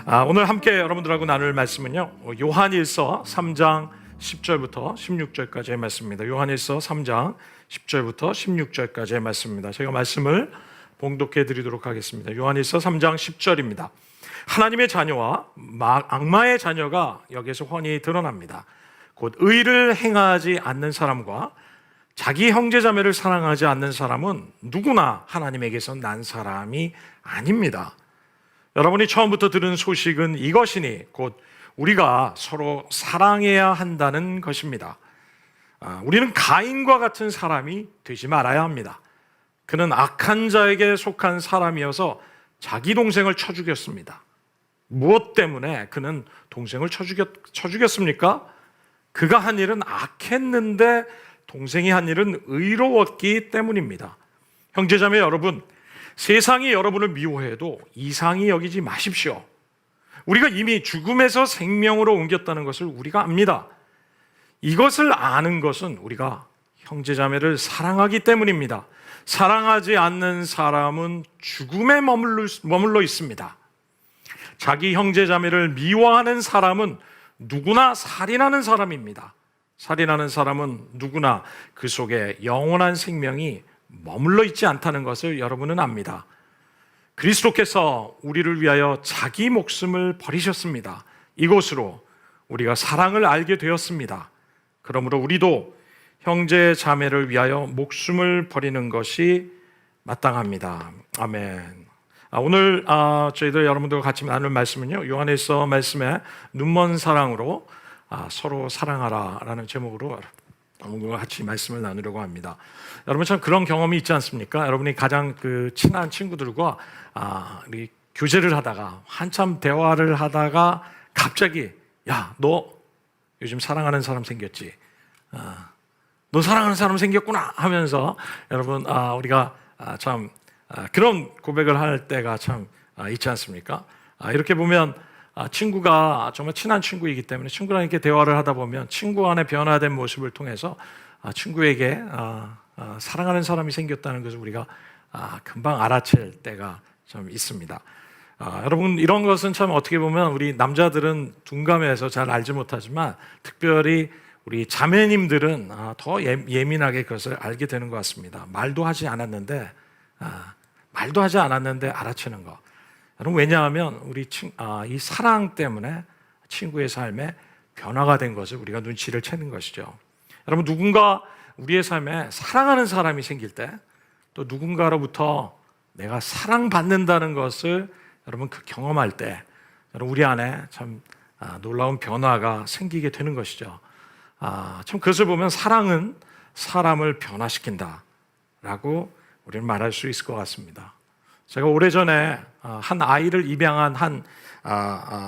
오늘 함께 여러분들하고 나눌 말씀은요, 요한일서 3장 10절부터 16절까지의 말씀입니다. 요한일서 3장 10절부터 16절까지의 말씀입니다. 제가 말씀을 봉독해 드리도록 하겠습니다. 요한일서 3장 10절입니다. 하나님의 자녀와 악마의 자녀가 여기서 훤히 드러납니다. 곧 의를 행하지 않는 사람과 자기 형제자매를 사랑하지 않는 사람은 누구나 하나님에게서 난 사람이 아닙니다. 여러분이 처음부터 들은 소식은 이것이니 곧 우리가 서로 사랑해야 한다는 것입니다. 우리는 가인과 같은 사람이 되지 말아야 합니다. 그는 악한 자에게 속한 사람이어서 자기 동생을 쳐 죽였습니다. 무엇 때문에 그는 동생을 쳐 죽였습니까? 그가 한 일은 악했는데 동생이 한 일은 의로웠기 때문입니다. 형제자매 여러분, 세상이 여러분을 미워해도 이상히 여기지 마십시오. 우리가 이미 죽음에서 생명으로 옮겼다는 것을 우리가 압니다. 이것을 아는 것은 우리가 형제자매를 때문입니다. 사랑하지 않는 사람은 죽음에 머물러 있습니다. 자기 형제자매를 미워하는 사람은 누구나 살인하는 사람입니다. 살인하는 사람은 누구나 그 속에 영원한 생명이 머물러 있지 않다는 것을 여러분은 압니다. 그리스도께서 우리를 위하여 자기 목숨을 버리셨습니다. 이것으로 우리가 사랑을 알게 되었습니다. 그러므로 우리도 형제 자매를 위하여 목숨을 버리는 것이 마땅합니다. 아멘. 오늘 저희들 여러분들과 같이 나눌 말씀은요, 요한일서 말씀에 눈먼 사랑으로 서로 사랑하라 라는 제목으로 여러분과 같이 말씀을 나누려고 합니다. 여러분 참 그런 경험이 있지 않습니까? 여러분이 가장 친한 친구들과 우리 교제를 하다가 한참 대화를 하다가 갑자기 야, 너 요즘 사랑하는 사람 생겼지? 너 사랑하는 사람 생겼구나 하면서 여러분 우리가 참 그런 고백을 할 때가 참 있지 않습니까? 이렇게 보면 친구가 정말 친한 친구이기 때문에 친구랑 이렇게 대화를 하다 보면 친구 안에 변화된 모습을 통해서 친구에게 사랑하는 사람이 생겼다는 것을 우리가 금방 알아챌 때가 좀 있습니다. 여러분 이런 것은 참 어떻게 보면 우리 남자들은 둔감해서 잘 알지 못하지만 특별히 우리 자매님들은 더 예민하게 그것을 알게 되는 것 같습니다. 말도 하지 않았는데 알아채는 것. 여러분 왜냐하면 우리 이 사랑 때문에 친구의 삶에 변화가 된 것을 우리가 눈치를 채는 것이죠. 여러분 누군가 우리의 삶에 사랑하는 사람이 생길 때 또 누군가로부터 내가 사랑받는다는 것을 여러분 경험할 때 여러분 우리 안에 참 놀라운 변화가 생기게 되는 것이죠. 참 그것을 보면 사랑은 사람을 변화시킨다라고 우리는 말할 수 있을 것 같습니다. 제가 오래전에 한 아이를 입양한 한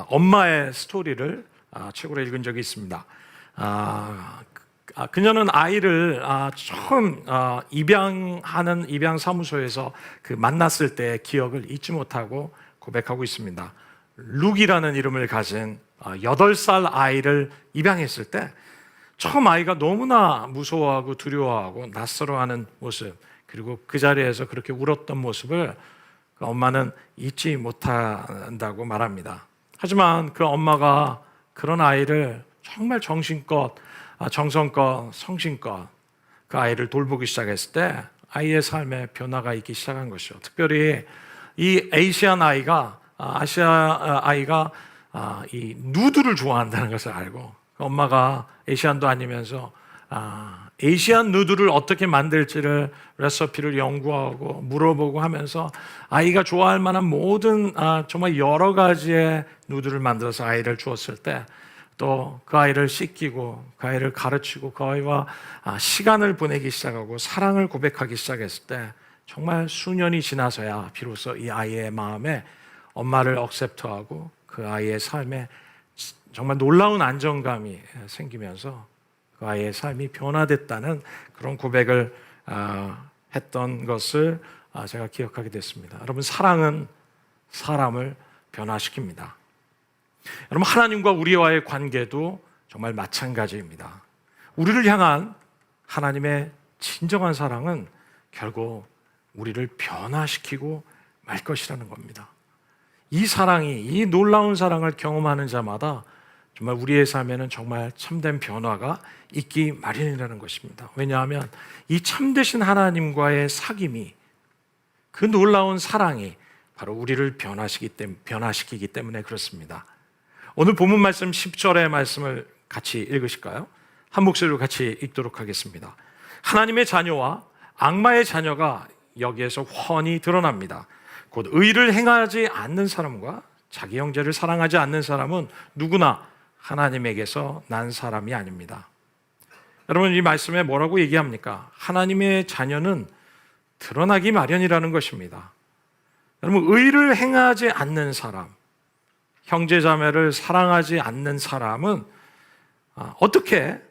엄마의 스토리를 책으로 읽은 적이 있습니다. 그녀는 아이를 처음 입양하는 입양사무소에서 만났을 때의 기억을 잊지 못하고 고백하고 있습니다. 룩이라는 이름을 가진 8살 아이를 입양했을 때 처음 아이가 너무나 무서워하고 두려워하고 낯설어하는 모습, 그리고 그 자리에서 그렇게 울었던 모습을 그 엄마는 잊지 못한다고 말합니다. 하지만 그 엄마가 그런 아이를 정말 정성껏 성심껏 그 아이를 돌보기 시작했을 때 아이의 삶에 변화가 있기 시작한 것이죠. 특별히 이 아시아 아이가 이 누드를 좋아한다는 것을 알고 엄마가 아시안도 아니면서 아시안 누드를 어떻게 만들지를 레시피를 연구하고 물어보고 하면서 아이가 좋아할 만한 모든 정말 여러 가지의 누드를 만들어서 아이를 주었을 때 또 그 아이를 씻기고 그 아이를 가르치고 그 아이와 시간을 보내기 시작하고 사랑을 고백하기 시작했을 때 정말 수년이 지나서야 비로소 이 아이의 마음에 엄마를 억셉트하고 그 아이의 삶에 정말 놀라운 안정감이 생기면서 그 아이의 삶이 변화됐다는 그런 고백을 했던 것을 제가 기억하게 됐습니다. 여러분 사랑은 사람을 변화시킵니다. 여러분 하나님과 우리와의 관계도 정말 마찬가지입니다. 우리를 향한 하나님의 진정한 사랑은 결국 우리를 변화시키고 말 것이라는 겁니다. 이 사랑이, 이 놀라운 사랑을 경험하는 자마다 정말 우리의 삶에는 정말 참된 변화가 있기 마련이라는 것입니다. 왜냐하면 이 참되신 하나님과의 사귐이, 그 놀라운 사랑이 바로 우리를 변화시키기 때문에 그렇습니다. 오늘 본문 말씀 10절의 말씀을 같이 읽으실까요? 한 목소리로 같이 읽도록 하겠습니다. 하나님의 자녀와 악마의 자녀가 여기에서 훤히 드러납니다. 곧 의를 행하지 않는 사람과 자기 형제를 사랑하지 않는 사람은 누구나 하나님에게서 난 사람이 아닙니다. 여러분, 이 말씀에 뭐라고 얘기합니까? 하나님의 자녀는 드러나기 마련이라는 것입니다. 여러분, 의를 행하지 않는 사람, 형제자매를 사랑하지 않는 사람은 어떻게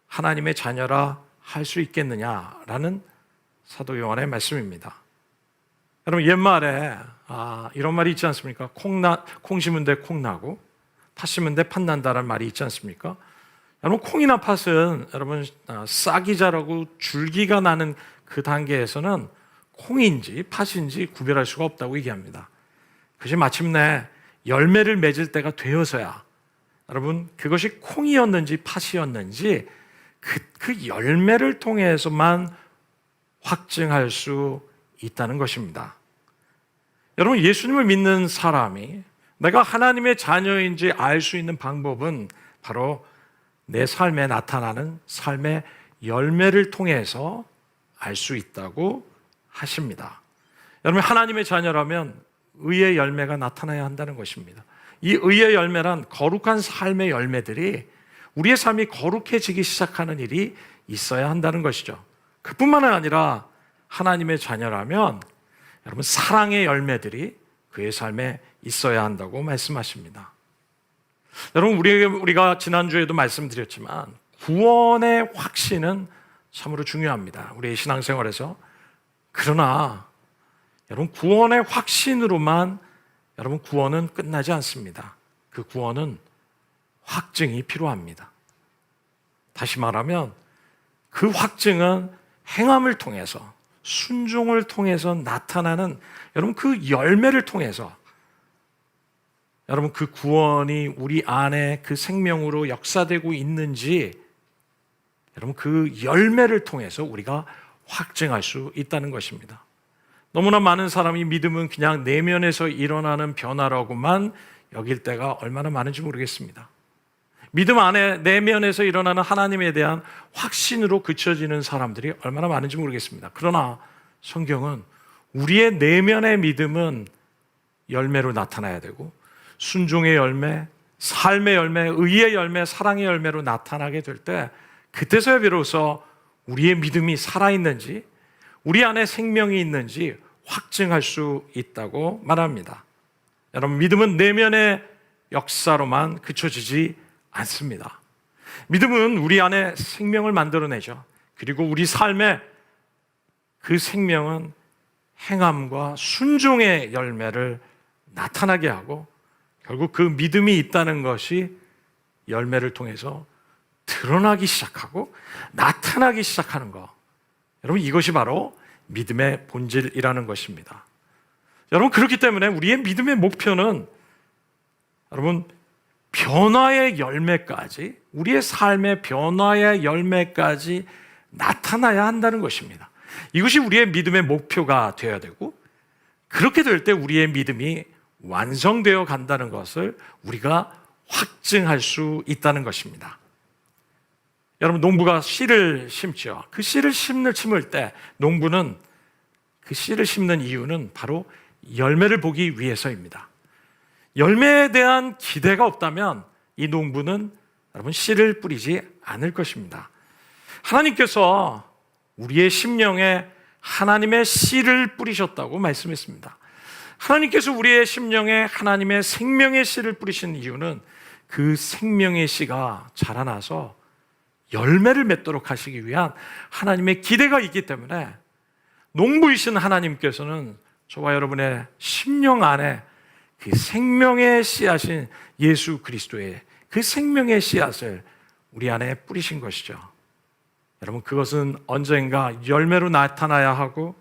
하나님의 자녀라 할 수 있겠느냐라는 사도 요한의 말씀입니다. 여러분, 옛말에 이런 말이 있지 않습니까? 콩 심은 데 콩 나고 팥 심은 데 팥 난다라는 말이 있지 않습니까? 여러분, 콩이나 팥은 여러분 싹이 자라고 줄기가 나는 그 단계에서는 콩인지 팥인지 구별할 수가 없다고 얘기합니다. 그것이 마침내 열매를 맺을 때가 되어서야 여러분 그것이 콩이었는지 팥이었는지 그 열매를 통해서만 확증할 수 있다는 것입니다. 여러분, 예수님을 믿는 사람이 내가 하나님의 자녀인지 알 수 있는 방법은 바로 내 삶에 나타나는 삶의 열매를 통해서 알 수 있다고 하십니다. 여러분, 하나님의 자녀라면 의의 열매가 나타나야 한다는 것입니다. 이 의의 열매란 거룩한 삶의 열매들이 우리의 삶이 거룩해지기 시작하는 일이 있어야 한다는 것이죠. 그뿐만 아니라 하나님의 자녀라면 여러분 사랑의 열매들이 그의 삶에 있어야 한다고 말씀하십니다. 여러분, 우리가 지난주에도 말씀드렸지만 구원의 확신은 참으로 중요합니다. 우리의 신앙생활에서. 그러나 여러분, 구원의 확신으로만 여러분 구원은 끝나지 않습니다. 그 구원은 확증이 필요합니다. 다시 말하면 그 확증은 행함을 통해서, 순종을 통해서 나타나는 여러분 그 열매를 통해서 여러분 그 구원이 우리 안에 그 생명으로 역사되고 있는지 여러분 그 열매를 통해서 우리가 확증할 수 있다는 것입니다. 너무나 많은 사람이 믿음은 그냥 내면에서 일어나는 변화라고만 여길 때가 얼마나 많은지 모르겠습니다. 믿음 안에 내면에서 일어나는 하나님에 대한 확신으로 그쳐지는 사람들이 얼마나 많은지 모르겠습니다. 그러나 성경은 우리의 내면의 믿음은 열매로 나타나야 되고 순종의 열매, 삶의 열매, 의의 열매, 사랑의 열매로 나타나게 될 때 그때서야 비로소 우리의 믿음이 살아있는지 우리 안에 생명이 있는지 확증할 수 있다고 말합니다. 여러분, 믿음은 내면의 역사로만 그쳐지지 않습니다. 믿음은 우리 안에 생명을 만들어내죠. 그리고 우리 삶에 그 생명은 행함과 순종의 열매를 나타나게 하고 결국 그 믿음이 있다는 것이 열매를 통해서 드러나기 시작하고 나타나기 시작하는 것. 여러분, 이것이 바로 믿음의 본질이라는 것입니다. 여러분, 그렇기 때문에 우리의 믿음의 목표는 여러분 변화의 열매까지, 우리의 삶의 변화의 열매까지 나타나야 한다는 것입니다. 이것이 우리의 믿음의 목표가 되어야 되고 그렇게 될 때 우리의 믿음이 완성되어 간다는 것을 우리가 확증할 수 있다는 것입니다. 여러분, 농부가 씨를 심죠. 그 씨를 심을 때 농부는 그 씨를 심는 이유는 바로 열매를 보기 위해서입니다. 열매에 대한 기대가 없다면 이 농부는 여러분 씨를 뿌리지 않을 것입니다. 하나님께서 우리의 심령에 하나님의 씨를 뿌리셨다고 말씀했습니다. 하나님께서 우리의 심령에 하나님의 생명의 씨를 뿌리신 이유는 그 생명의 씨가 자라나서 열매를 맺도록 하시기 위한 하나님의 기대가 있기 때문에 농부이신 하나님께서는 저와 여러분의 심령 안에 그 생명의 씨앗인 예수 그리스도의 그 생명의 씨앗을 우리 안에 뿌리신 것이죠. 여러분, 그것은 언젠가 열매로 나타나야 하고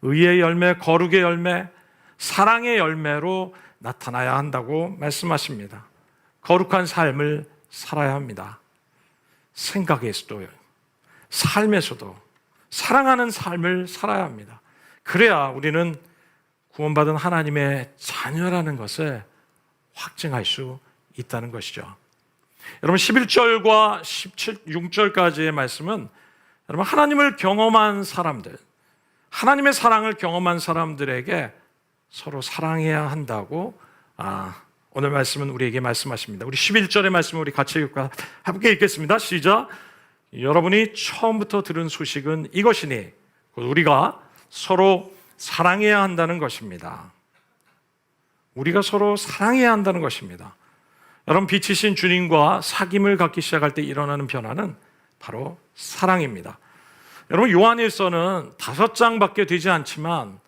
의의 열매, 거룩의 열매, 사랑의 열매로 나타나야 한다고 말씀하십니다. 거룩한 삶을 살아야 합니다. 생각에서도, 삶에서도 사랑하는 삶을 살아야 합니다. 그래야 우리는 구원받은 하나님의 자녀라는 것을 확증할 수 있다는 것이죠. 여러분 11절과 16절까지의 말씀은 여러분 하나님을 경험한 사람들, 하나님의 사랑을 경험한 사람들에게 서로 사랑해야 한다고 오늘 말씀은 우리에게 말씀하십니다. 우리 11절의 말씀을 우리 같이 함께 읽겠습니다. 시작. 여러분이 처음부터 들은 소식은 이것이니 우리가 서로 사랑해야 한다는 것입니다. 우리가 서로 사랑해야 한다는 것입니다. 여러분 빛이신 주님과 사귐을 갖기 시작할 때 일어나는 변화는 바로 사랑입니다. 여러분 요한일서는 5장밖에 되지 않지만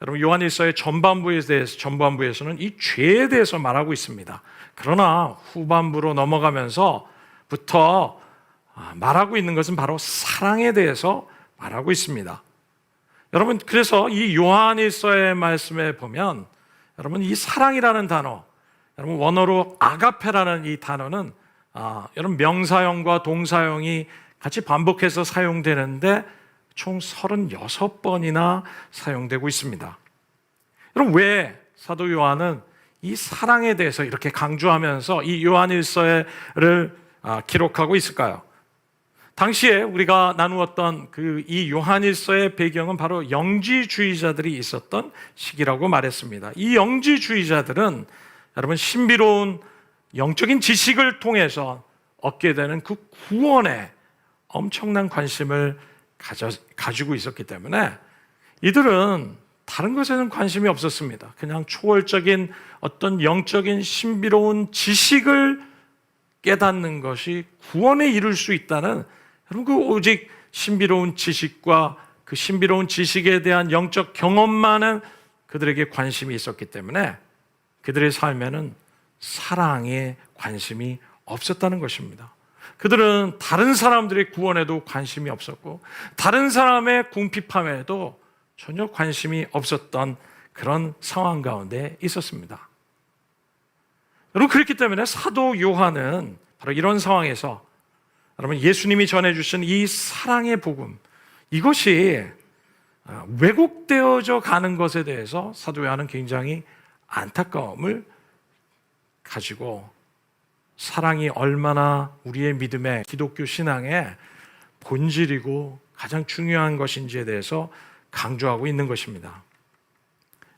여러분 요한일서의 전반부에서는 이 죄에 대해서 말하고 있습니다. 그러나 후반부로 넘어가면서부터 말하고 있는 것은 바로 사랑에 대해서 말하고 있습니다. 여러분 그래서 이 요한일서의 말씀에 보면 여러분 이 사랑이라는 단어, 여러분 원어로 아가페라는 이 단어는 여러분 명사형과 동사형이 같이 반복해서 사용되는데 총 36번이나 사용되고 있습니다. 여러분 왜 사도 요한은 이 사랑에 대해서 이렇게 강조하면서 이 요한일서를 기록하고 있을까요? 당시에 우리가 나누었던 이 요한일서의 배경은 바로 영지주의자들이 있었던 시기라고 말했습니다. 이 영지주의자들은 여러분 신비로운 영적인 지식을 통해서 얻게 되는 그 구원에 엄청난 관심을 가지고 있었기 때문에 이들은 다른 것에는 관심이 없었습니다. 그냥 초월적인 어떤 영적인 신비로운 지식을 깨닫는 것이 구원에 이룰 수 있다는 여러분 그 오직 신비로운 지식과 그 신비로운 지식에 대한 영적 경험만은 그들에게 관심이 있었기 때문에 그들의 삶에는 사랑에 관심이 없었다는 것입니다. 그들은 다른 사람들의 구원에도 관심이 없었고 다른 사람의 궁핍함에도 전혀 관심이 없었던 그런 상황 가운데 있었습니다. 여러분 그렇기 때문에 사도 요한은 바로 이런 상황에서 여러분 예수님이 전해주신 이 사랑의 복음, 이것이 왜곡되어져 가는 것에 대해서 사도 요한은 굉장히 안타까움을 가지고 사랑이 얼마나 우리의 믿음의 기독교 신앙의 본질이고 가장 중요한 것인지에 대해서 강조하고 있는 것입니다.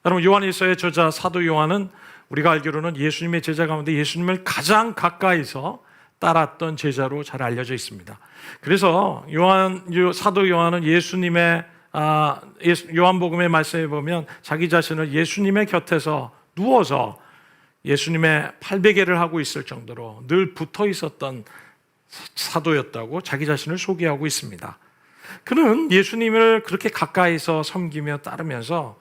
여러분 요한일서의 저자 사도 요한은 우리가 알기로는 예수님의 제자 가운데 예수님을 가장 가까이서 따랐던 제자로 잘 알려져 있습니다. 그래서 사도 요한은 예수님의 요한복음의 말씀에 보면 자기 자신을 예수님의 곁에서 누워서 예수님의 팔베개를 하고 있을 정도로 늘 붙어 있었던 사도였다고 자기 자신을 소개하고 있습니다. 그는 예수님을 그렇게 가까이서 섬기며 따르면서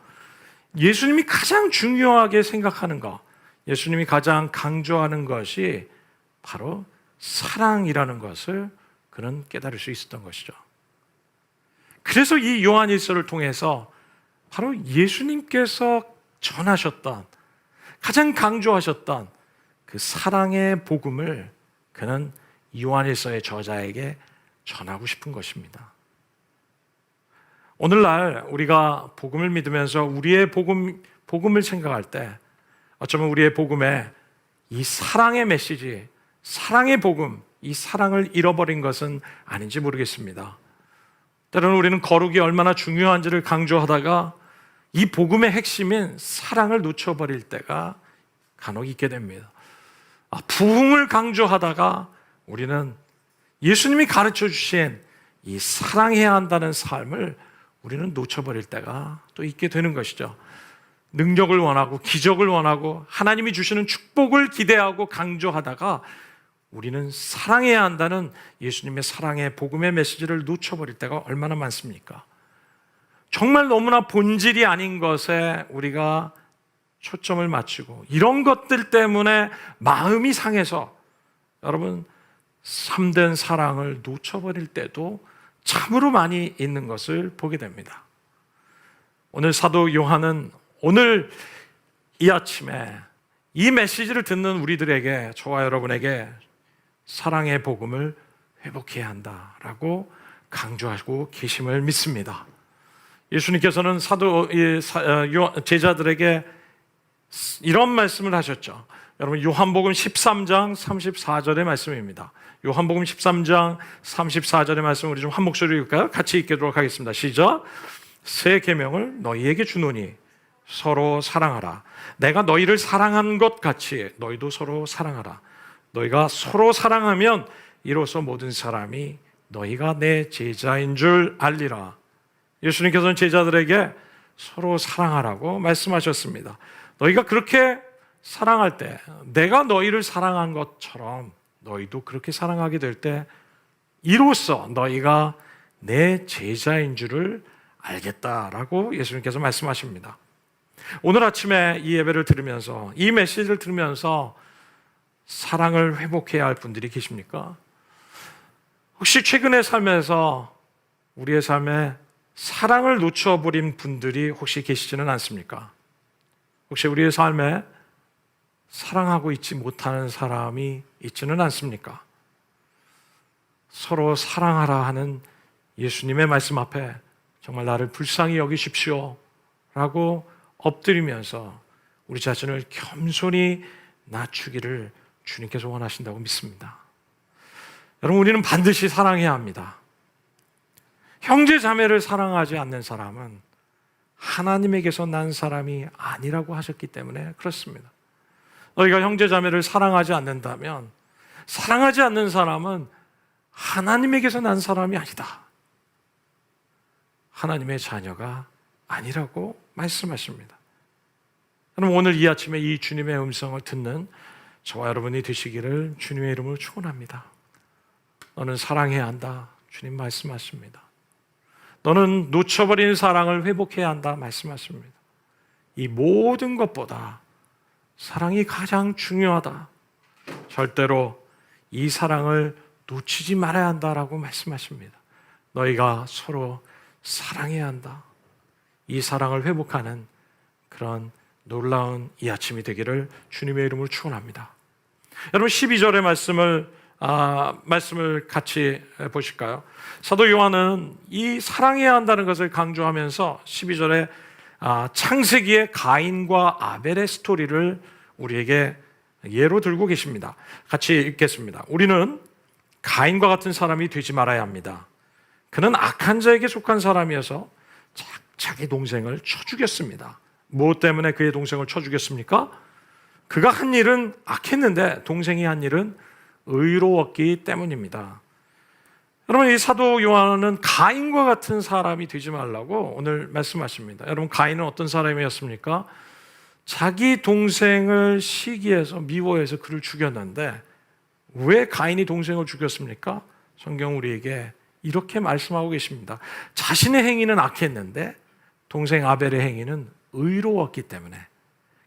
예수님이 가장 중요하게 생각하는 것, 예수님이 가장 강조하는 것이 바로 사랑이라는 것을 그는 깨달을 수 있었던 것이죠. 그래서 이 요한일서를 통해서 바로 예수님께서 전하셨던 가장 강조하셨던 그 사랑의 복음을 그는 요한일서의 저자에게 전하고 싶은 것입니다. 오늘날 우리가 복음을 믿으면서 우리의 복음을 생각할 때 어쩌면 우리의 복음에 이 사랑의 메시지, 사랑의 복음, 이 사랑을 잃어버린 것은 아닌지 모르겠습니다. 때로는 우리는 거룩이 얼마나 중요한지를 강조하다가 이 복음의 핵심인 사랑을 놓쳐버릴 때가 간혹 있게 됩니다. 부흥을 강조하다가 우리는 예수님이 가르쳐 주신 이 사랑해야 한다는 삶을 우리는 놓쳐버릴 때가 또 있게 되는 것이죠. 능력을 원하고 기적을 원하고 하나님이 주시는 축복을 기대하고 강조하다가 우리는 사랑해야 한다는 예수님의 사랑의 복음의 메시지를 놓쳐버릴 때가 얼마나 많습니까? 정말 너무나 본질이 아닌 것에 우리가 초점을 맞추고 이런 것들 때문에 마음이 상해서 여러분 참된 사랑을 놓쳐버릴 때도 참으로 많이 있는 것을 보게 됩니다. 오늘 사도 요한은 오늘 이 아침에 이 메시지를 듣는 우리들에게, 저와 여러분에게 사랑의 복음을 회복해야 한다라고 강조하고 계심을 믿습니다. 예수님께서는 제자들에게 이런 말씀을 하셨죠. 여러분, 요한복음 13장 34절의 말씀입니다. 요한복음 13장 34절의 말씀 우리 좀 한 목소리로 읽을까요? 같이 읽도록 하겠습니다. 시작. 새 계명을 너희에게 주노니 서로 사랑하라. 내가 너희를 사랑한 것 같이 너희도 서로 사랑하라. 너희가 서로 사랑하면 이로써 모든 사람이 너희가 내 제자인 줄 알리라. 예수님께서는 제자들에게 서로 사랑하라고 말씀하셨습니다. 너희가 그렇게 사랑할 때, 내가 너희를 사랑한 것처럼 너희도 그렇게 사랑하게 될 때 이로써 너희가 내 제자인 줄을 알겠다라고 예수님께서 말씀하십니다. 오늘 아침에 이 예배를 들으면서, 이 메시지를 들으면서 사랑을 회복해야 할 분들이 계십니까? 혹시 최근의 삶에서 우리의 삶에 사랑을 놓쳐버린 분들이 혹시 계시지는 않습니까? 혹시 우리의 삶에 사랑하고 있지 못하는 사람이 있지는 않습니까? 서로 사랑하라 하는 예수님의 말씀 앞에 정말 나를 불쌍히 여기십시오 라고 엎드리면서 우리 자신을 겸손히 낮추기를 주님께서 원하신다고 믿습니다. 여러분, 우리는 반드시 사랑해야 합니다. 형제 자매를 사랑하지 않는 사람은 하나님에게서 난 사람이 아니라고 하셨기 때문에 그렇습니다. 너희가 형제 자매를 사랑하지 않는다면, 사랑하지 않는 사람은 하나님에게서 난 사람이 아니다, 하나님의 자녀가 아니라고 말씀하십니다. 여러분, 오늘 이 아침에 이 주님의 음성을 듣는 저와 여러분이 되시기를 주님의 이름으로 축원합니다. 너는 사랑해야 한다, 주님 말씀하십니다. 너는 놓쳐버린 사랑을 회복해야 한다 말씀하십니다. 이 모든 것보다 사랑이 가장 중요하다, 절대로 이 사랑을 놓치지 말아야 한다라고 말씀하십니다. 너희가 서로 사랑해야 한다. 이 사랑을 회복하는 그런 놀라운 이 아침이 되기를 주님의 이름으로 축원합니다. 여러분, 12절의 말씀을 같이 보실까요? 사도 요한은 이 사랑해야 한다는 것을 강조하면서 12절에 창세기의 가인과 아벨의 스토리를 우리에게 예로 들고 계십니다. 같이 읽겠습니다. 우리는 가인과 같은 사람이 되지 말아야 합니다. 그는 악한 자에게 속한 사람이어서 자기 동생을 쳐 죽였습니다. 무엇 때문에 그의 동생을 쳐 죽였습니까? 그가 한 일은 악했는데 동생이 한 일은 의로웠기 때문입니다. 여러분, 이 사도 요한은 가인과 같은 사람이 되지 말라고 오늘 말씀하십니다. 여러분, 가인은 어떤 사람이었습니까? 자기 동생을 시기해서 미워해서 그를 죽였는데, 왜 가인이 동생을 죽였습니까? 성경 우리에게 이렇게 말씀하고 계십니다. 자신의 행위는 악했는데 동생 아벨의 행위는 의로웠기 때문에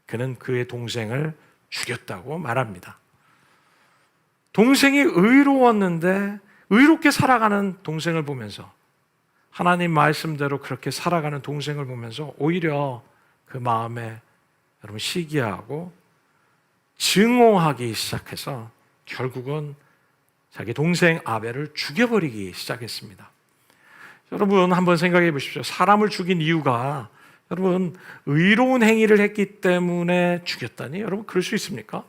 그는 그의 동생을 죽였다고 말합니다. 동생이 의로웠는데 의롭게 살아가는 동생을 보면서, 하나님 말씀대로 그렇게 살아가는 동생을 보면서 오히려 그 마음에 여러분 시기하고 증오하기 시작해서 결국은 자기 동생 아벨을 죽여버리기 시작했습니다. 여러분, 한번 생각해 보십시오. 사람을 죽인 이유가 여러분 의로운 행위를 했기 때문에 죽였다니, 여러분 그럴 수 있습니까?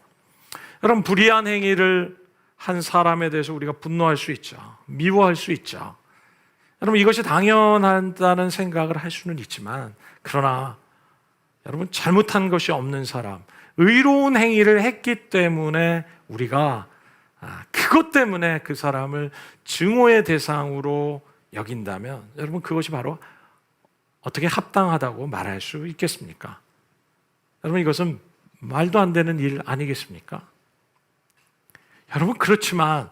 여러분, 불의한 행위를 한 사람에 대해서 우리가 분노할 수 있죠. 미워할 수 있죠. 여러분, 이것이 당연하다는 생각을 할 수는 있지만, 그러나 여러분, 잘못한 것이 없는 사람, 의로운 행위를 했기 때문에 우리가 그것 때문에 그 사람을 증오의 대상으로 여긴다면, 여러분 그것이 바로 어떻게 합당하다고 말할 수 있겠습니까? 여러분, 이것은 말도 안 되는 일 아니겠습니까? 여러분, 그렇지만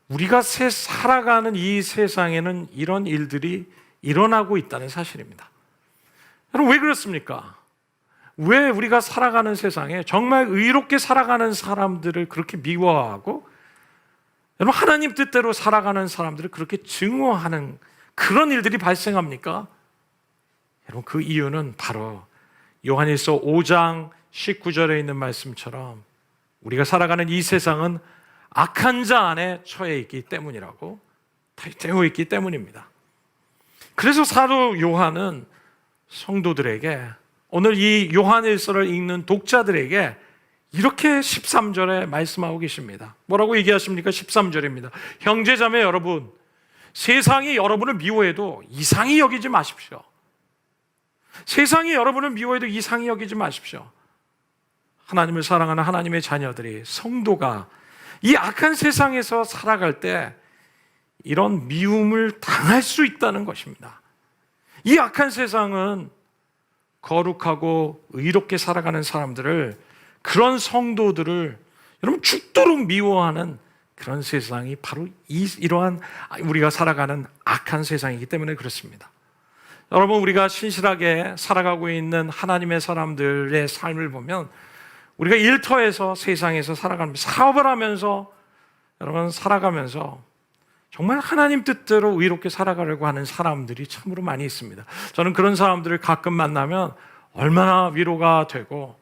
우리가 살아가는 이 세상에는 이런 일들이 일어나고 있다는 사실입니다. 여러분, 왜 그렇습니까? 왜 우리가 살아가는 세상에 정말 의롭게 살아가는 사람들을 그렇게 미워하고, 여러분 하나님 뜻대로 살아가는 사람들을 그렇게 증오하는 그런 일들이 발생합니까? 여러분, 그 이유는 바로 요한일서 5장 19절에 있는 말씀처럼 우리가 살아가는 이 세상은 악한 자 안에 처해 있기 때문이라고, 되어 있기 때문입니다. 그래서 사도 요한은 성도들에게, 오늘 이 요한일서를 읽는 독자들에게 이렇게 13절에 말씀하고 계십니다. 뭐라고 얘기하십니까? 13절입니다. 형제자매 여러분, 세상이 여러분을 미워해도 이상히 여기지 마십시오. 세상이 여러분을 미워해도 이상히 여기지 마십시오. 하나님을 사랑하는 하나님의 자녀들이, 성도가 이 악한 세상에서 살아갈 때 이런 미움을 당할 수 있다는 것입니다. 이 악한 세상은 거룩하고 의롭게 살아가는 사람들을, 그런 성도들을 여러분 죽도록 미워하는 그런 세상이 바로 이러한 우리가 살아가는 악한 세상이기 때문에 그렇습니다. 여러분, 우리가 신실하게 살아가고 있는 하나님의 사람들의 삶을 보면, 우리가 일터에서, 세상에서 살아가면서, 사업을 하면서, 여러분 살아가면서 정말 하나님 뜻대로 의롭게 살아가려고 하는 사람들이 참으로 많이 있습니다. 저는 그런 사람들을 가끔 만나면 얼마나 위로가 되고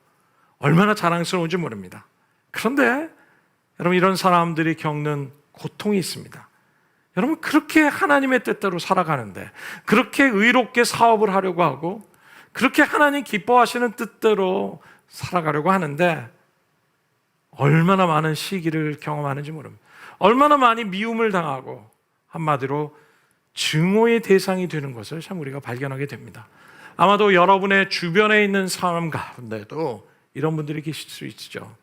얼마나 자랑스러운지 모릅니다. 그런데 여러분, 이런 사람들이 겪는 고통이 있습니다. 여러분, 그렇게 하나님의 뜻대로 살아가는데, 그렇게 의롭게 사업을 하려고 하고, 그렇게 하나님 기뻐하시는 뜻대로 살아가려고 하는데 얼마나 많은 시기를 경험하는지 모릅니다. 얼마나 많이 미움을 당하고, 한마디로 증오의 대상이 되는 것을 참 우리가 발견하게 됩니다. 아마도 여러분의 주변에 있는 사람 가운데도 이런 분들이 계실 수 있죠.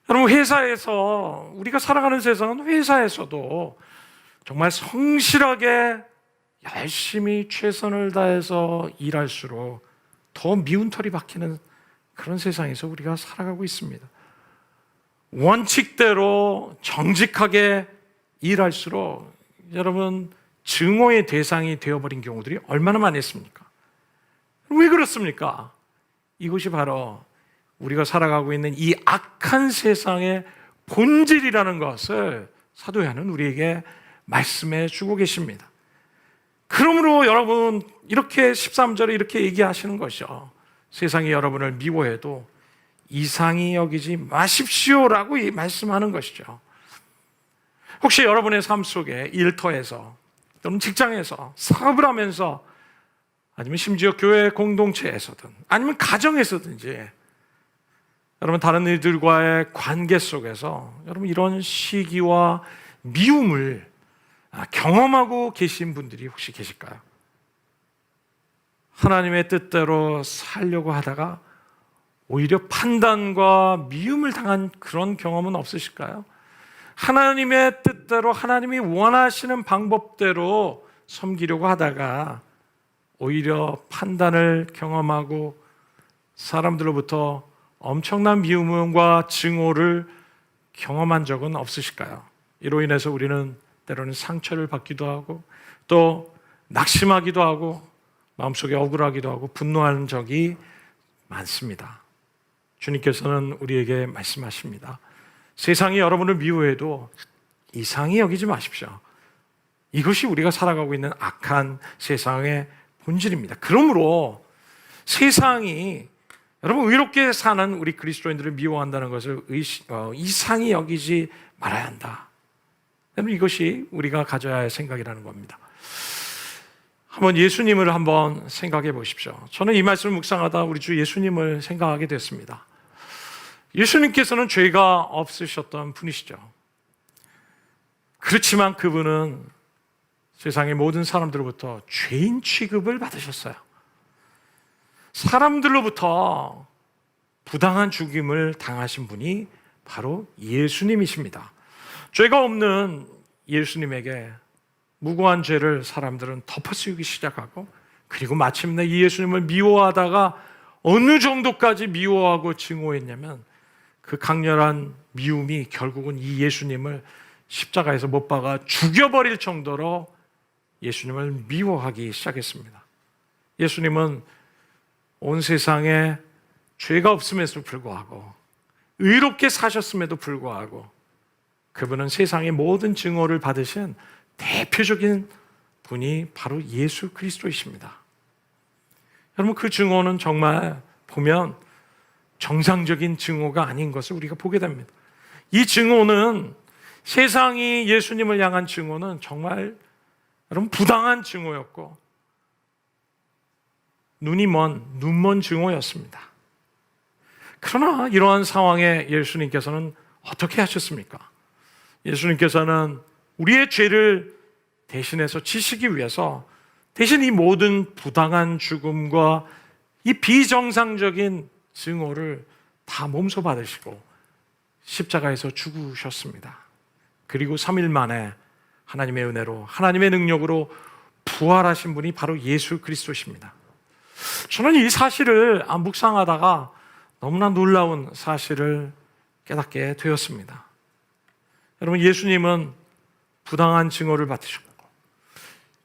여러분, 회사에서, 우리가 살아가는 세상은 회사에서도 정말 성실하게 열심히 최선을 다해서 일할수록 더 미운 털이 박히는 그런 세상에서 우리가 살아가고 있습니다. 원칙대로 정직하게 일할수록 여러분 증오의 대상이 되어버린 경우들이 얼마나 많이 있습니까? 왜 그렇습니까? 이것이 바로 우리가 살아가고 있는 이 악한 세상의 본질이라는 것을 사도 요한은 우리에게 말씀해 주고 계십니다. 그러므로 여러분, 이렇게 13절에 이렇게 얘기하시는 것이죠. 세상이 여러분을 미워해도 이상히 여기지 마십시오라고 말씀하는 것이죠. 혹시 여러분의 삶 속에 일터에서 또는 직장에서 사업을 하면서, 아니면 심지어 교회 공동체에서든 아니면 가정에서든지 여러분 다른 이들과의 관계 속에서 여러분 이런 시기와 미움을 경험하고 계신 분들이 혹시 계실까요? 하나님의 뜻대로 살려고 하다가 오히려 판단과 미움을 당한 그런 경험은 없으실까요? 하나님의 뜻대로, 하나님이 원하시는 방법대로 섬기려고 하다가 오히려 판단을 경험하고 사람들로부터 엄청난 미움과 증오를 경험한 적은 없으실까요? 이로 인해서 우리는 때로는 상처를 받기도 하고, 또 낙심하기도 하고, 마음속에 억울하기도 하고 분노하는 적이 많습니다. 주님께서는 우리에게 말씀하십니다. 세상이 여러분을 미워해도 이상히 여기지 마십시오. 이것이 우리가 살아가고 있는 악한 세상의 본질입니다. 그러므로 세상이 여러분 의롭게 사는 우리 그리스도인들을 미워한다는 것을 이상히 여기지 말아야 한다. 여러분, 이것이 우리가 가져야 할 생각이라는 겁니다. 한번 예수님을 한번 생각해 보십시오. 저는 이 말씀을 묵상하다 우리 주 예수님을 생각하게 됐습니다. 예수님께서는 죄가 없으셨던 분이시죠. 그렇지만 그분은 세상의 모든 사람들로부터 죄인 취급을 받으셨어요. 사람들로부터 부당한 죽임을 당하신 분이 바로 예수님이십니다. 죄가 없는 예수님에게 무고한 죄를 사람들은 덮어씌우기 시작하고, 그리고 마침내 이 예수님을 미워하다가 어느 정도까지 미워하고 증오했냐면, 그 강렬한 미움이 결국은 이 예수님을 십자가에서 못 박아 죽여버릴 정도로 예수님을 미워하기 시작했습니다. 예수님은 온 세상에 죄가 없음에도 불구하고, 의롭게 사셨음에도 불구하고, 그분은 세상의 모든 증오를 받으신 대표적인 분이 바로 예수 그리스도이십니다. 여러분, 그 증오는 정말 보면 정상적인 증오가 아닌 것을 우리가 보게 됩니다. 이 증오는, 세상이 예수님을 향한 증오는 정말 여러분 부당한 증오였고 눈먼 증오였습니다. 그러나 이러한 상황에 예수님께서는 어떻게 하셨습니까? 예수님께서는 우리의 죄를 대신해서 지시기 위해서 대신 이 모든 부당한 죽음과 이 비정상적인 증오를 다 몸소 받으시고 십자가에서 죽으셨습니다. 그리고 3일 만에 하나님의 은혜로, 하나님의 능력으로 부활하신 분이 바로 예수 그리스도십니다. 저는 이 사실을 묵상하다가 너무나 놀라운 사실을 깨닫게 되었습니다. 여러분, 예수님은 부당한 증오를 받으셨고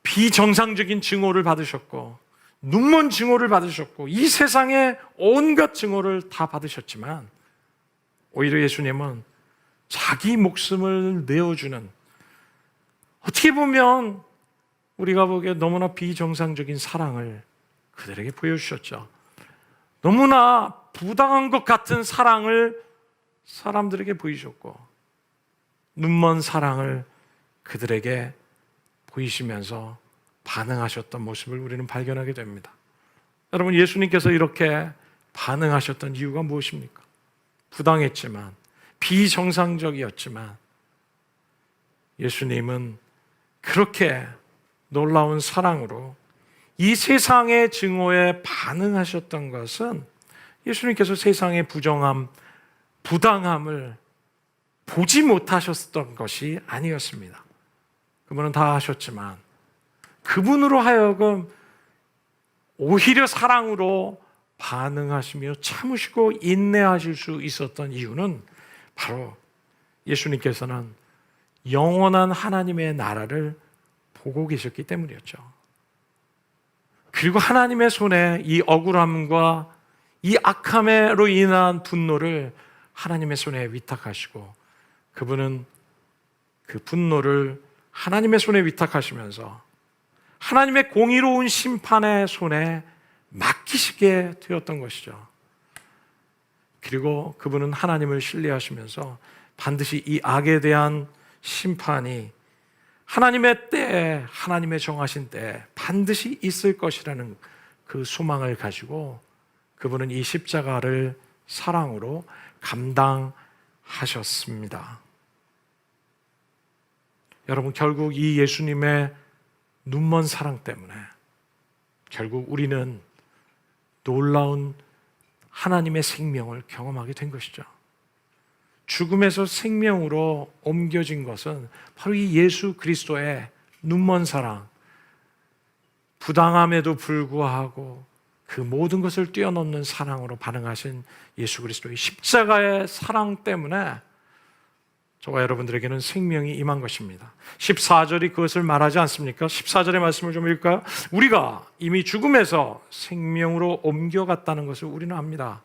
비정상적인 증오를 받으셨고 눈먼 증오를 받으셨고 이 세상의 온갖 증오를 다 받으셨지만 오히려 예수님은 자기 목숨을 내어주는, 어떻게 보면 우리가 보기에 너무나 비정상적인 사랑을 그들에게 보여주셨죠. 너무나 부당한 것 같은 사랑을 사람들에게 보이셨고 눈먼 사랑을 그들에게 보이시면서 반응하셨던 모습을 우리는 발견하게 됩니다. 여러분, 예수님께서 이렇게 반응하셨던 이유가 무엇입니까? 부당했지만, 비정상적이었지만 예수님은 그렇게 놀라운 사랑으로 이 세상의 증오에 반응하셨던 것은 예수님께서 세상의 부정함, 부당함을 보지 못하셨던 것이 아니었습니다. 그분은 다 하셨지만 그분으로 하여금 오히려 사랑으로 반응하시며 참으시고 인내하실 수 있었던 이유는 바로 예수님께서는 영원한 하나님의 나라를 보고 계셨기 때문이었죠. 그리고 하나님의 손에 이 억울함과 이 악함으로 인한 분노를 하나님의 손에 위탁하시고 그분은 그 분노를 하나님의 손에 위탁하시면서 하나님의 공의로운 심판의 손에 맡기시게 되었던 것이죠. 그리고 그분은 하나님을 신뢰하시면서 반드시 이 악에 대한 심판이 하나님의 때에, 하나님의 정하신 때에 반드시 있을 것이라는 그 소망을 가지고 그분은 이 십자가를 사랑으로 감당하셨습니다. 여러분, 결국 이 예수님의 눈먼 사랑 때문에 결국 우리는 놀라운 하나님의 생명을 경험하게 된 것이죠. 죽음에서 생명으로 옮겨진 것은 바로 이 예수 그리스도의 눈먼 사랑, 부당함에도 불구하고 그 모든 것을 뛰어넘는 사랑으로 반응하신 예수 그리스도의 십자가의 사랑 때문에 저와 여러분들에게는 생명이 임한 것입니다. 14절이 그것을 말하지 않습니까? 14절의 말씀을 좀 읽을까요? 우리가 이미 죽음에서 생명으로 옮겨갔다는 것을 우리는 압니다.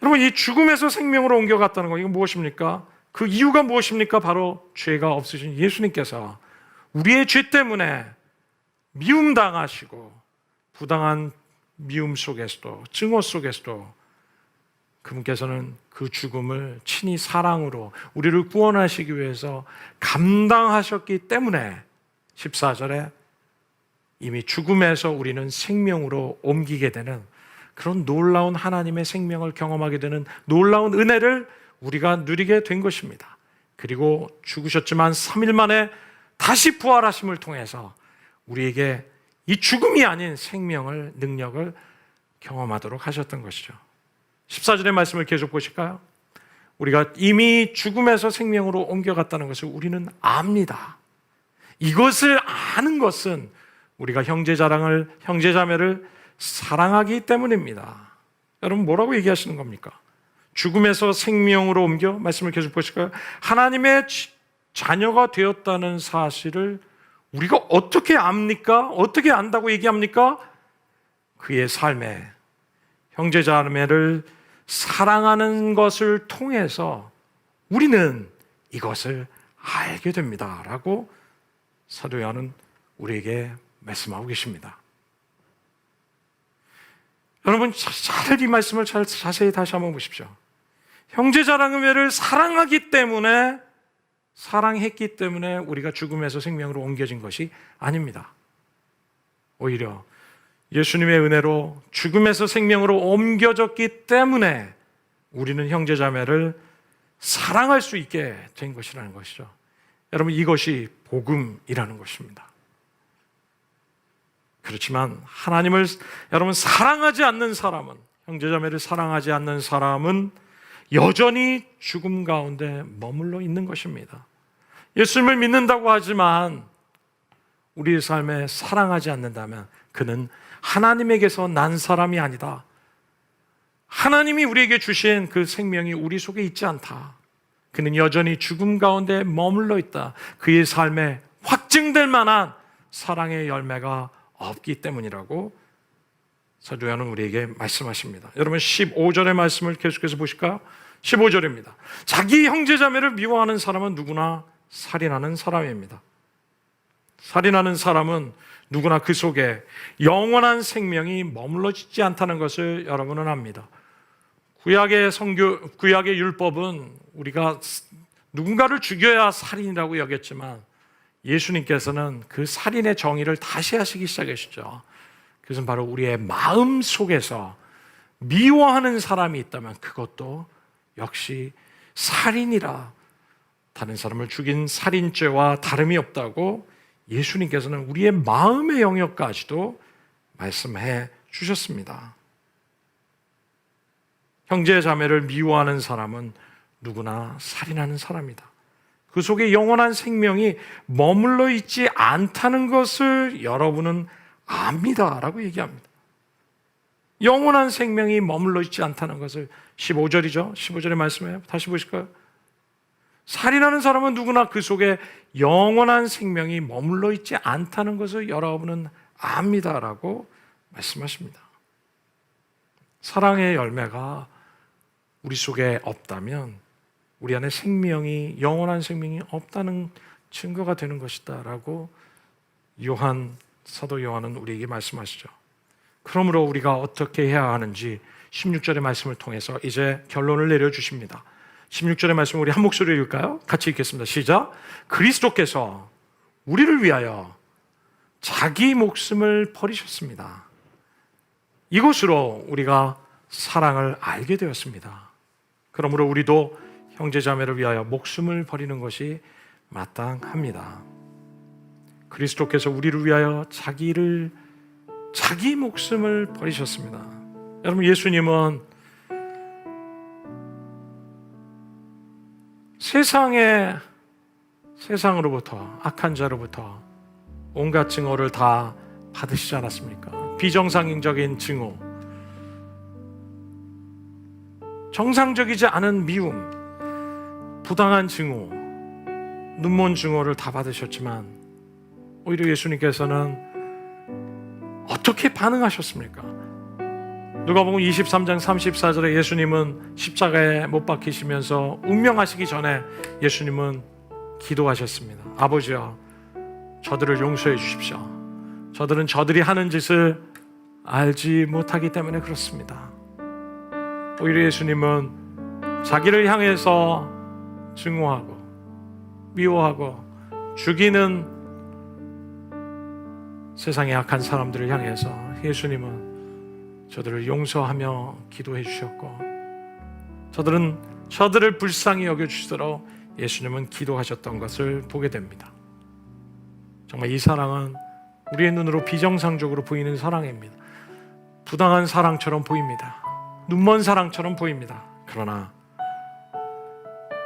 여러분, 이 죽음에서 생명으로 옮겨갔다는 거, 이건 무엇입니까? 그 이유가 무엇입니까? 바로 죄가 없으신 예수님께서 우리의 죄 때문에 미움당하시고 부당한 미움 속에서도, 증오 속에서도 그분께서는 그 죽음을 친히 사랑으로 우리를 구원하시기 위해서 감당하셨기 때문에 14절에 이미 죽음에서 우리는 생명으로 옮기게 되는 그런 놀라운 하나님의 생명을 경험하게 되는 놀라운 은혜를 우리가 누리게 된 것입니다. 그리고 죽으셨지만 3일 만에 다시 부활하심을 통해서 우리에게 이 죽음이 아닌 생명을, 능력을 경험하도록 하셨던 것이죠. 14절의 말씀을 계속 보실까요? 우리가 이미 죽음에서 생명으로 옮겨갔다는 것을 우리는 압니다. 이것을 아는 것은 우리가 형제자매를 사랑하기 때문입니다. 여러분, 뭐라고 얘기하시는 겁니까? 죽음에서 생명으로 옮겨? 말씀을 계속 보실까요? 하나님의 자녀가 되었다는 사실을 우리가 어떻게 압니까? 어떻게 안다고 얘기합니까? 그의 삶에 형제자매를 사랑하는 것을 통해서 우리는 이것을 알게 됩니다. 라고 사도 요한은 우리에게 말씀하고 계십니다. 여러분 잘 이 말씀을 잘 자세히 다시 한번 보십시오. 형제 자매를 사랑하기 때문에, 사랑했기 때문에 우리가 죽음에서 생명으로 옮겨진 것이 아닙니다. 오히려 예수님의 은혜로 죽음에서 생명으로 옮겨졌기 때문에 우리는 형제 자매를 사랑할 수 있게 된 것이라는 것이죠. 여러분, 이것이 복음이라는 것입니다. 그렇지만 하나님을 여러분 사랑하지 않는 사람은, 형제 자매를 사랑하지 않는 사람은 여전히 죽음 가운데 머물러 있는 것입니다. 예수님을 믿는다고 하지만 우리의 삶에 사랑하지 않는다면 그는 하나님에게서 난 사람이 아니다. 하나님이 우리에게 주신 그 생명이 우리 속에 있지 않다. 그는 여전히 죽음 가운데 머물러 있다. 그의 삶에 확증될 만한 사랑의 열매가 없기 때문이라고 사도 요한은 우리에게 말씀하십니다. 여러분 15절의 말씀을 계속해서 보실까요? 15절입니다. 자기 형제 자매를 미워하는 사람은 누구나 살인하는 사람입니다. 살인하는 사람은 누구나 그 속에 영원한 생명이 머물러지지 않다는 것을 여러분은 압니다. 구약의 율법은 우리가 누군가를 죽여야 살인이라고 여겼지만 예수님께서는 그 살인의 정의를 다시 하시기 시작하시죠. 그것은 바로 우리의 마음 속에서 미워하는 사람이 있다면 그것도 역시 살인이라, 다른 사람을 죽인 살인죄와 다름이 없다고 예수님께서는 우리의 마음의 영역까지도 말씀해 주셨습니다. 형제 자매를 미워하는 사람은 누구나 살인하는 사람이다. 그 속에 영원한 생명이 머물러 있지 않다는 것을 여러분은 압니다라고 얘기합니다. 영원한 생명이 머물러 있지 않다는 것을 15절이죠. 15절의 말씀이에요. 다시 보실까요? 살인하는 사람은 누구나 그 속에 영원한 생명이 머물러 있지 않다는 것을 여러분은 압니다라고 말씀하십니다. 사랑의 열매가 우리 속에 없다면 우리 안에 생명이, 영원한 생명이 없다는 증거가 되는 것이다라고 사도 요한은 우리에게 말씀하시죠. 그러므로 우리가 어떻게 해야 하는지 16절의 말씀을 통해서 이제 결론을 내려주십니다. 16절의 말씀 우리 한 목소리로 읽을까요? 같이 읽겠습니다. 시작. 그리스도께서 우리를 위하여 자기 목숨을 버리셨습니다. 이것으로 우리가 사랑을 알게 되었습니다. 그러므로 우리도 형제자매를 위하여 목숨을 버리는 것이 마땅합니다. 그리스도께서 우리를 위하여 자기 목숨을 버리셨습니다. 여러분, 예수님은 세상으로부터, 악한 자로부터 온갖 증오를 다 받으시지 않았습니까? 비정상적인 증오, 정상적이지 않은 미움, 부당한 증오, 눈먼 증오를 다 받으셨지만 오히려 예수님께서는 어떻게 반응하셨습니까? 누가복음 23장 34절에 예수님은 십자가에 못 박히시면서 운명하시기 전에 예수님은 기도하셨습니다. 아버지여, 저들을 용서해 주십시오. 저들은 저들이 하는 짓을 알지 못하기 때문에 그렇습니다. 오히려 예수님은 자기를 향해서 증오하고 미워하고 죽이는 세상의 악한 사람들을 향해서 예수님은 저들을 용서하며 기도해 주셨고, 저들을 불쌍히 여겨주시도록 예수님은 기도하셨던 것을 보게 됩니다. 정말 이 사랑은 우리의 눈으로 비정상적으로 보이는 사랑입니다. 부당한 사랑처럼 보입니다. 눈먼 사랑처럼 보입니다. 그러나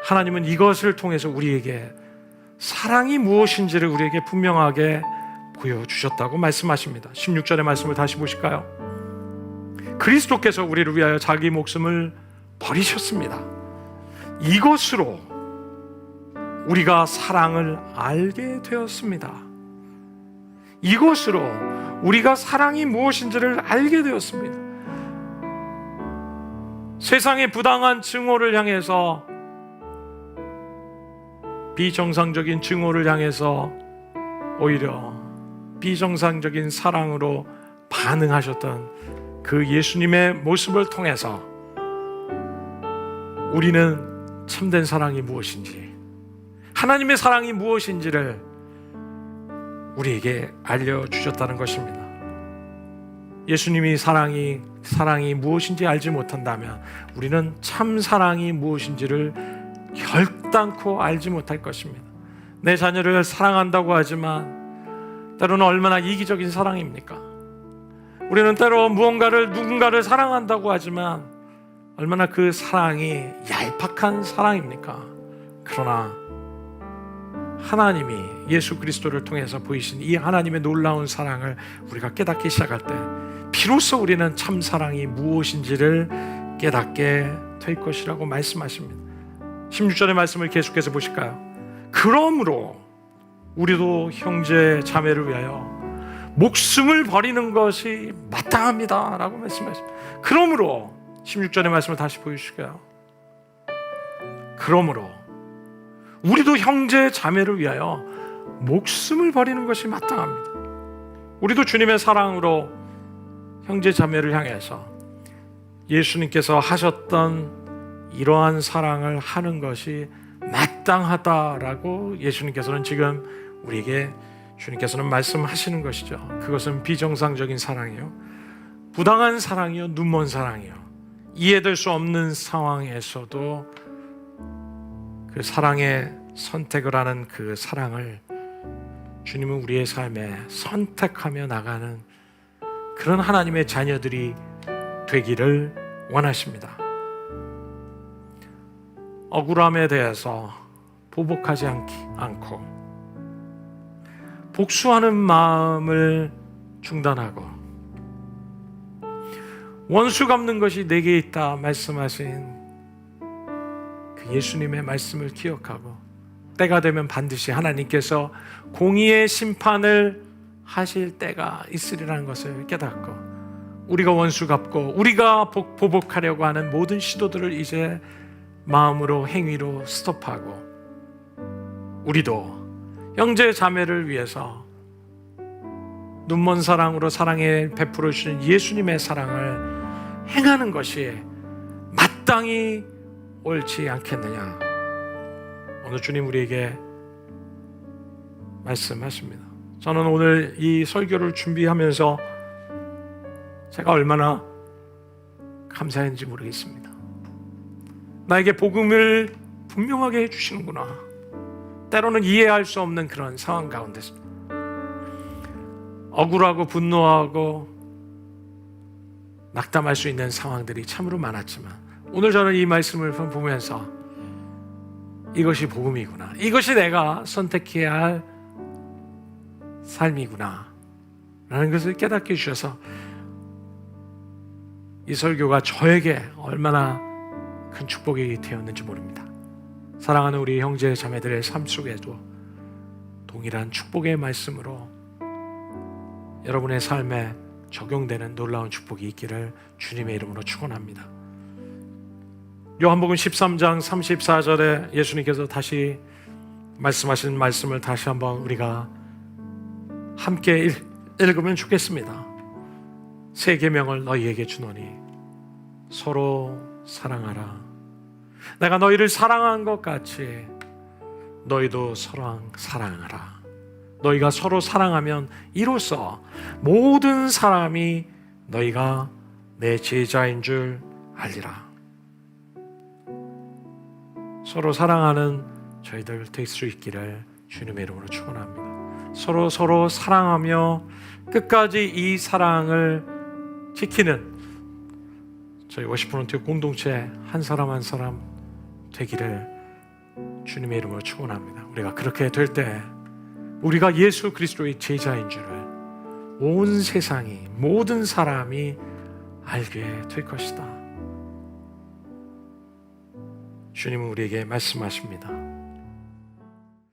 하나님은 이것을 통해서 우리에게 사랑이 무엇인지를 우리에게 분명하게 보여주셨다고 말씀하십니다. 16절의 말씀을 다시 보실까요? 그리스도께서 우리를 위하여 자기 목숨을 버리셨습니다. 이것으로 우리가 사랑을 알게 되었습니다. 이것으로 우리가 사랑이 무엇인지를 알게 되었습니다. 세상의 부당한 증오를 향해서, 비정상적인 증오를 향해서 오히려 비정상적인 사랑으로 반응하셨던 그 예수님의 모습을 통해서 우리는 참된 사랑이 무엇인지, 하나님의 사랑이 무엇인지를 우리에게 알려주셨다는 것입니다. 예수님이 사랑이 무엇인지 알지 못한다면 우리는 참 사랑이 무엇인지를 결단코 알지 못할 것입니다. 내 자녀를 사랑한다고 하지만 때로는 얼마나 이기적인 사랑입니까? 우리는 때로 누군가를 사랑한다고 하지만 얼마나 그 사랑이 얄팍한 사랑입니까? 그러나 하나님이 예수 그리스도를 통해서 보이신 이 하나님의 놀라운 사랑을 우리가 깨닫기 시작할 때 비로소 우리는 참 사랑이 무엇인지를 깨닫게 될 것이라고 말씀하십니다. 16절의 말씀을 계속해서 보실까요? 그러므로 우리도 형제 자매를 위하여 목숨을 버리는 것이 마땅합니다 라고 말씀하십니다. 그러므로 16절의 말씀을 다시 보여주실까요? 그러므로 우리도 형제 자매를 위하여 목숨을 버리는 것이 마땅합니다. 우리도 주님의 사랑으로 형제 자매를 향해서 예수님께서 하셨던 이러한 사랑을 하는 것이 마땅하다라고 예수님께서는 지금 우리에게 주님께서는 말씀하시는 것이죠. 그것은 비정상적인 사랑이요, 부당한 사랑이요, 눈먼 사랑이요, 이해될 수 없는 상황에서도 그 사랑의 선택을 하는 그 사랑을 주님은 우리의 삶에 선택하며 나가는 그런 하나님의 자녀들이 되기를 원하십니다. 억울함에 대해서 보복하지 않고 복수하는 마음을 중단하고 원수 갚는 것이 내게 있다 말씀하신 그 예수님의 말씀을 기억하고 때가 되면 반드시 하나님께서 공의의 심판을 하실 때가 있으리라는 것을 깨닫고 우리가 원수 갚고 우리가 보복하려고 하는 모든 시도들을 이제 마음으로 행위로 스톱하고 우리도 형제 자매를 위해서 눈먼 사랑으로 사랑에 베풀어 주신 예수님의 사랑을 행하는 것이 마땅히 옳지 않겠느냐. 오늘 주님 우리에게 말씀하십니다. 저는 오늘 이 설교를 준비하면서 제가 얼마나 감사했는지 모르겠습니다. 나에게 복음을 분명하게 해주시는구나. 때로는 이해할 수 없는 그런 상황 가운데서 억울하고 분노하고 낙담할 수 있는 상황들이 참으로 많았지만 오늘 저는 이 말씀을 보면서 이것이 복음이구나, 이것이 내가 선택해야 할 삶이구나 라는 것을 깨닫게 해주셔서 이 설교가 저에게 얼마나 큰 축복이 되었는지 모릅니다. 사랑하는 우리 형제 자매들의 삶 속에도 동일한 축복의 말씀으로 여러분의 삶에 적용되는 놀라운 축복이 있기를 주님의 이름으로 축원합니다. 요한복음 13장 34절에 예수님께서 다시 말씀하신 말씀을 다시 한번 우리가 함께 읽으면 좋겠습니다. 새 계명을 너희에게 주노니 서로 사랑하라. 내가 너희를 사랑한 것 같이 너희도 서로 사랑하라. 너희가 서로 사랑하면 이로써 모든 사람이 너희가 내 제자인 줄 알리라. 서로 사랑하는 저희들 될 수 있기를 주님의 이름으로 축원합니다. 서로 사랑하며 끝까지 이 사랑을 지키는 저희 워시프론트 공동체 한 사람 한 사람 되기를 주님의 이름으로 축원합니다. 우리가 그렇게 될 때 우리가 예수 그리스도의 제자인 줄을 온 세상이 모든 사람이 알게 될 것이다. 주님은 우리에게 말씀하십니다.